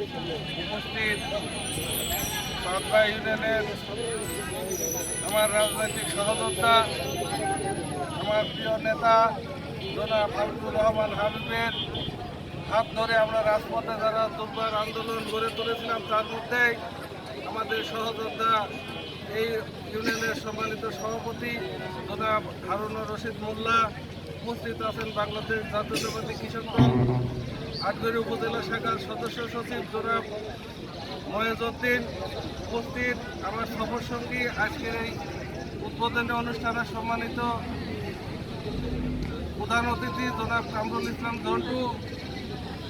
উপস্থিত পাতবা ইউনিয়নের আমার রাজনৈতিক সহযোদ্ধা, আমার প্রিয় নেতা জনাব হাবিবুর রহমান হাবিবের হাত ধরে আমরা রাজপথে যারা দুর্বার আন্দোলন গড়ে তুলেছিলাম, তার মধ্যেই আমাদের সহযোদ্ধা এই ইউনিয়নের সম্মানিত সভাপতি জনাব হারুনুর রশিদ মোল্লা, উপস্থিত আছেন বাংলাদেশ জাতীয়তাবাদী কৃষক দল আটগড়ি উপজেলা শাখার সদস্য সচিব জনাব মহেজউদ্দিন, উপস্থিত আমার সফরসঙ্গী আজকের এই উদ্বোধনী অনুষ্ঠানে সম্মানিত প্রধান অতিথি জনাব কামরুল ইসলাম জন্টু,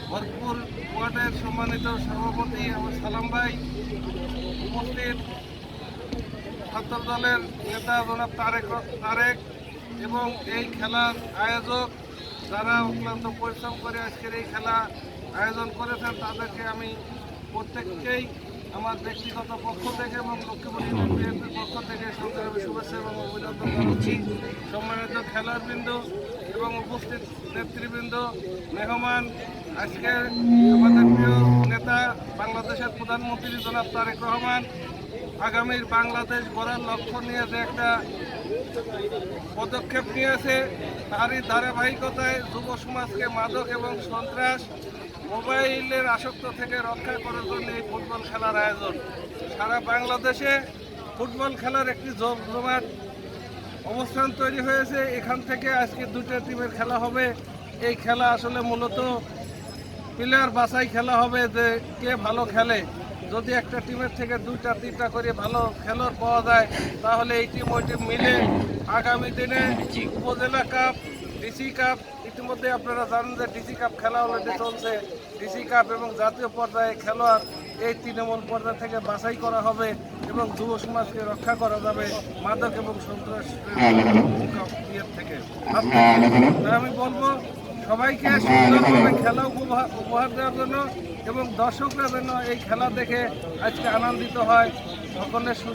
ভরপুর ওয়ার্ডের সম্মানিত সভাপতি আমার সালাম ভাই, উপস্থিত ছাত্র দলের নেতা জনাব তারেক এবং এই খেলার আয়োজক যারা অক্লান্ত পরিশ্রম করে আজকের এই খেলা আয়োজন করেছেন, তাদেরকে আমি প্রত্যেককেই আমার ব্যক্তিগত পক্ষ থেকে এবং লক্ষ্মীপুর বিএনপির পক্ষ থেকে সংগ্রামী শুভেচ্ছা এবং অভিনন্দন জানাচ্ছি। সম্মানিত খেলোয়াড়বৃন্দ এবং উপস্থিত নেতৃবৃন্দ, মেহমান, আজকে আমাদের প্রিয় নেতা বাংলাদেশের প্রধানমন্ত্রী জনাব তারেক রহমান আগামীর বাংলাদেশ গড়ার লক্ষ্য নিয়ে যে একটা পদক্ষেপ নিয়েছে, তারই ধারাবাহিকতায় যুব সমাজকে মাদক এবং সন্ত্রাস মোবাইলের আসক্ত থেকে রক্ষা করার জন্য এই ফুটবল খেলার আয়োজন। সারা বাংলাদেশে ফুটবল খেলার একটি জমজমাট অবস্থান তৈরি হয়েছে। এখান থেকে আজকে দুটো টিমের খেলা হবে। এই খেলা আসলে মূলত প্লেয়ার বাছাই খেলা হবে যে কে ভালো খেলে। যদি একটা টিমের থেকে দুইটা তিনটা করে ভালো খেলোয়াড় পাওয়া যায়, তাহলে এই টিম ওই টিম মিলে আগামী দিনে উপজেলা কাপ, ডিসি কাপ, ইতিমধ্যে আপনারা জানেন যে ডিসি কাপ খেলা অলরেডি চলছে, ডিসি কাপ এবং জাতীয় পর্যায়ে খেলোয়াড় এই তৃণমূল পর্যায় থেকে বাছাই করা হবে এবং যুব সমাজকে রক্ষা করা যাবে মাদক এবং সন্ত্রাস থেকে। আমি বলবো সবাইকে সুন্দরভাবে খেলা উপহার দেওয়ার জন্য এবং দর্শকরা যেন এই খেলা দেখে আজকে আনন্দিত হয়। সকলের